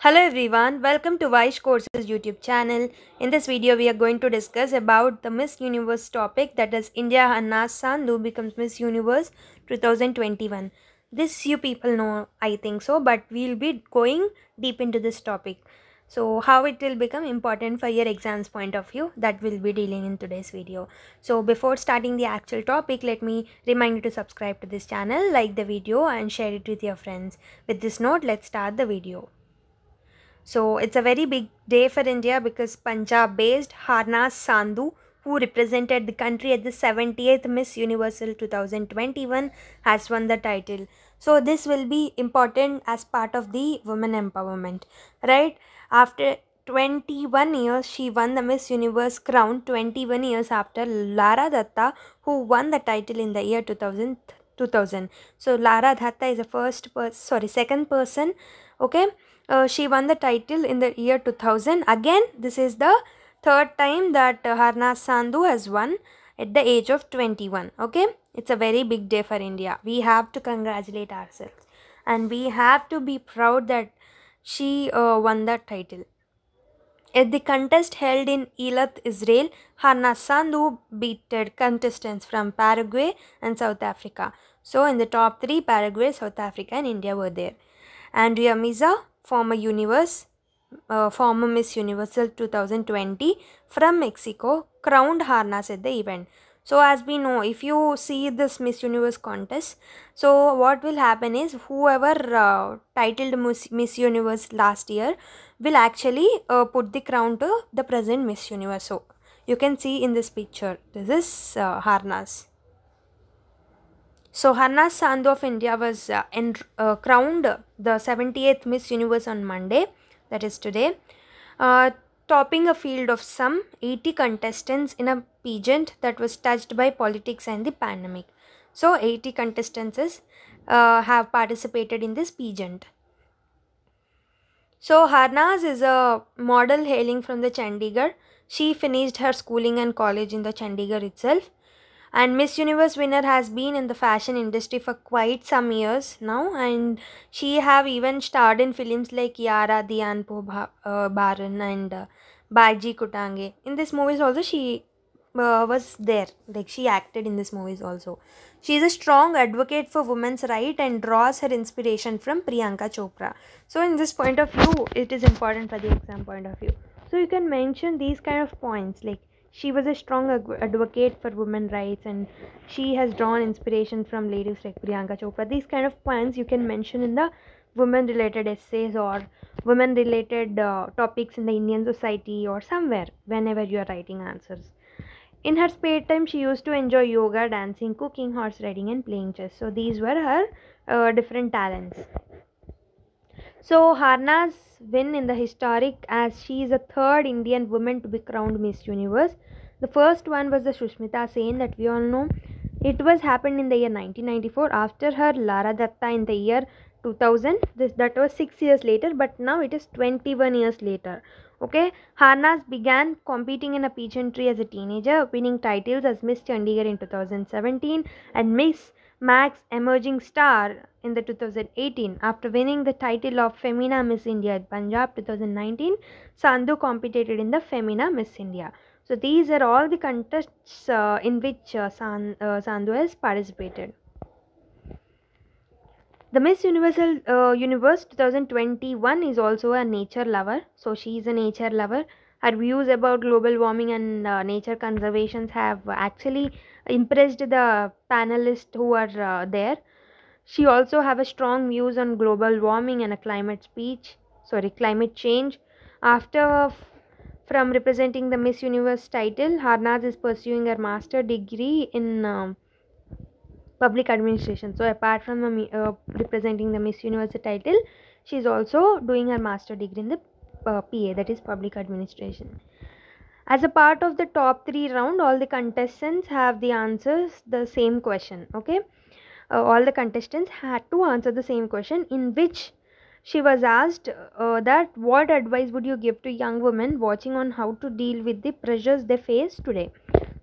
Hello everyone, welcome to Vaish Courses YouTube channel. In this video, we are going to discuss about the Miss Universe topic, that is India Hanna Sandhu becomes Miss Universe 2021. This you people know, I think so, but we'll be going deep into this topic. So how it will become important for your exams point of view, that will be dealing in today's video. So before starting the actual topic, let me remind you to subscribe to this channel, like the video and share it with your friends. With this note, let's start the video. So it's a very big day for India because Punjab-based Harnas Sandhu, who represented the country at the 70th Miss Universal 2021, has won the title. So this will be important as part of the women empowerment, right? After 21 years, she won the Miss Universe crown 21 years after Lara Datta, who won the title in the year 2000. So Lara Datta is the second person, okay? She won the title in the year 2000. Again, this is the third time that Harnas Sandhu has won at the age of 21. Okay, it's a very big day for India. We have to congratulate ourselves and we have to be proud that she won that title. At the contest held in Eilat, Israel, Harnas Sandhu beat contestants from Paraguay and South Africa. So in the top three, Paraguay, South Africa and India were there. Andrea Miza, former Miss Universal 2020 from Mexico, crowned Harnas at the event. So as we know, if you see this Miss Universe contest, so what will happen is whoever titled Miss Universe last year will actually put the crown to the present Miss Universe. So you can see in this picture, this is Harnas. So Harnas Sandhu of India was crowned the 78th Miss Universe on Monday, that is today, topping a field of some 80 contestants in a pageant that was touched by politics and the pandemic. So 80 contestants have participated in this pageant. So Harnas is a model hailing from the Chandigarh. She finished her schooling and college in the Chandigarh itself. And Miss Universe winner has been in the fashion industry for quite some years now, and she have even starred in films like Yara Dianpo Baran and Baiji Kutange. In these movies also she was there, like she acted in these movies also. She is a strong advocate for women's rights and draws her inspiration from Priyanka Chopra. So in this point of view, it is important for the exam point of view. So you can mention these kind of points, like she was a strong advocate for women's rights and she has drawn inspiration from ladies like Priyanka Chopra. These kind of points you can mention in the women related essays or women related topics in the Indian society or somewhere whenever you are writing answers. In her spare time, she used to enjoy yoga, dancing, cooking, horse riding and playing chess. So these were her different talents. So Harnas win in the historic as she is the third Indian woman to be crowned Miss Universe. The first one was the Sushmita Sen that we all know. It was happened in the year 1994 after her Lara Datta in the year 2000. That was 6 years later, but now it is 21 years later. Okay, Harnas began competing in a pageantry as a teenager, winning titles as Miss Chandigarh in 2017 and Miss Max Emerging Star in the 2018. After winning the title of Femina Miss India at Punjab 2019, Sandhu competed in the Femina Miss India. So these are all the contests in which Sandhu has participated. The Miss Universe 2021 is also a nature lover. So she is a nature lover. Her views about global warming and nature conservation have actually impressed the panelists who are there. She also have a strong views on global warming and a climate change. After from representing the Miss Universe title, Harnas is pursuing her master degree in public administration. So apart from representing the Miss Universe title, she is also doing her master degree in the PA, that is public administration. As a part of the top 3 round, all the contestants have the answers the same question. Okay, all the contestants had to answer the same question, in which she was asked that what advice would you give to young women watching on how to deal with the pressures they face today.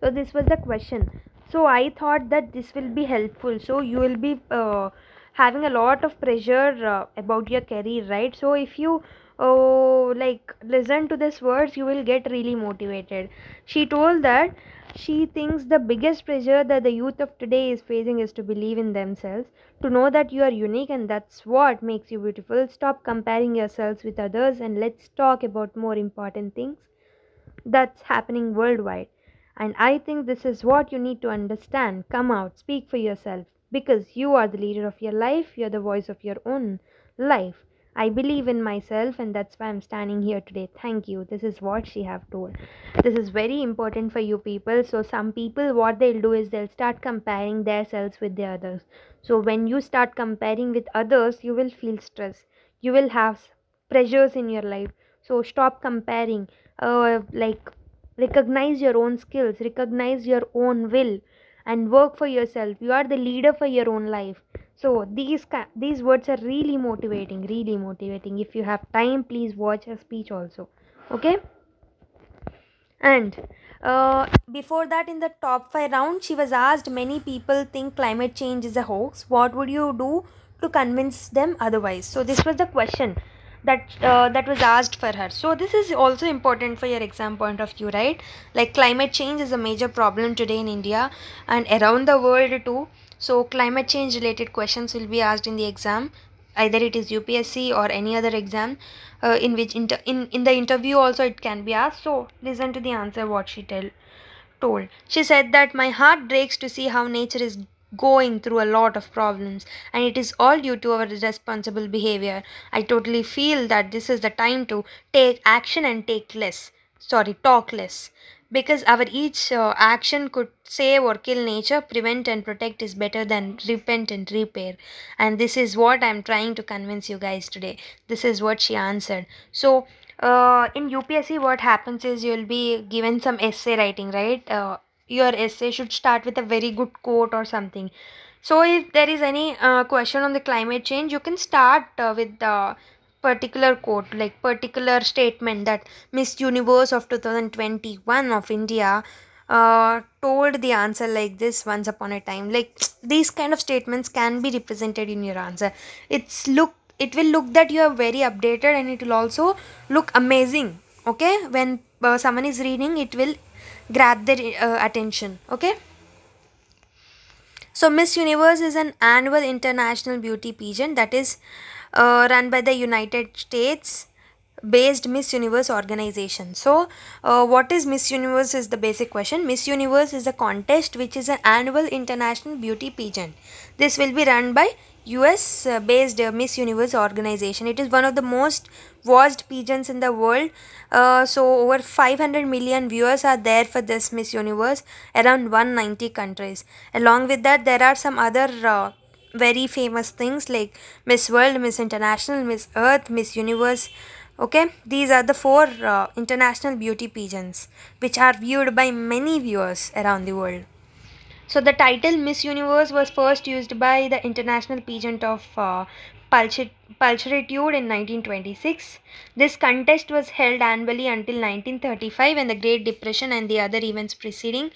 So this was the question. So I thought that this will be helpful. So you will be having a lot of pressure about your career, right? So if you like listen to these words, you will get really motivated. She told that she thinks the biggest pressure that the youth of today is facing is to believe in themselves, to know that you are unique and that's what makes you beautiful. Stop comparing yourselves with others and let's talk about more important things that's happening worldwide. And I think this is what you need to understand. Come out, speak for yourself, because you are the leader of your life, you're the voice of your own life. I believe in myself, and that's why I'm standing here today. Thank you. This is what she have told. This is very important for you people. So some people, what they'll do is they'll start comparing themselves with the others. So when you start comparing with others, you will feel stress. You will have pressures in your life. So stop comparing. Like recognize your own skills, recognize your own will, and work for yourself. You are the leader for your own life. So these words are really motivating, really motivating. If you have time, please watch her speech also. Okay. And before that, in the top 5 round, she was asked, many people think climate change is a hoax. What would you do to convince them otherwise? So this was the question that was asked for her. So this is also important for your exam point of view, right? Like climate change is a major problem today in India and around the world too. So climate change related questions will be asked in the exam, either it is UPSC or any other exam, in which in the interview also it can be asked. So listen to the answer what she told. She said that my heart breaks to see how nature is going through a lot of problems, and it is all due to our irresponsible behavior. I totally feel that this is the time to take action and talk less, because our each action could save or kill nature. Prevent and protect is better than repent and repair, and this is what I'm trying to convince you guys today. This is what she answered. So in UPSC what happens is you'll be given some essay writing, right? Your essay should start with a very good quote or something. So if there is any question on the climate change, you can start with the particular quote, like particular statement that Miss Universe of 2021 of India told the answer like this once upon a time. Like these kind of statements can be represented in your answer. It will look that you are very updated, and it will also look amazing. Okay, when someone is reading, it will grab their attention. Okay. So Miss Universe is an annual international beauty pageant that is run by the United States based Miss Universe organization. So what is Miss Universe is the basic question. Miss Universe is a contest which is an annual international beauty pageant. This will be run by US based Miss Universe organization. It is one of the most watched pageants in the world. So over 500 million viewers are there for this Miss Universe, around 190 countries. Along with that, there are some other very famous things like Miss World, Miss International, Miss Earth, Miss Universe. Okay, these are the 4 international beauty pageants which are viewed by many viewers around the world. So the title Miss Universe was first used by the International Pageant of Pulchritude in 1926. This contest was held annually until 1935, when the Great Depression and the other events preceding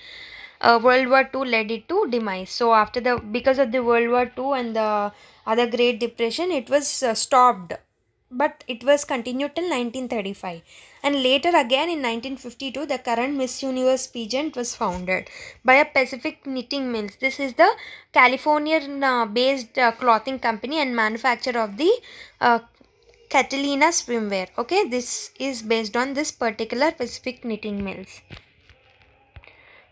World War II led it to demise. So because of the World War II and the other Great Depression, it was stopped, but it was continued till 1935, and later again in 1952 the current Miss Universe pageant was founded by a Pacific Knitting Mills. This is the California based clothing company and manufacturer of the Catalina swimwear. Okay, this is based on this particular Pacific Knitting Mills.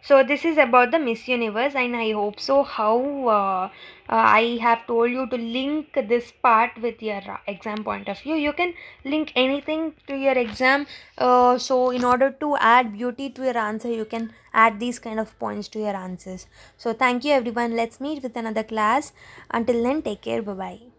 So this is about the Miss Universe, and I hope so how I have told you to link this part with your exam point of view. You can link anything to your exam. So in order to add beauty to your answer, you can add these kind of points to your answers. So thank you everyone. Let's meet with another class. Until then, take care. Bye bye.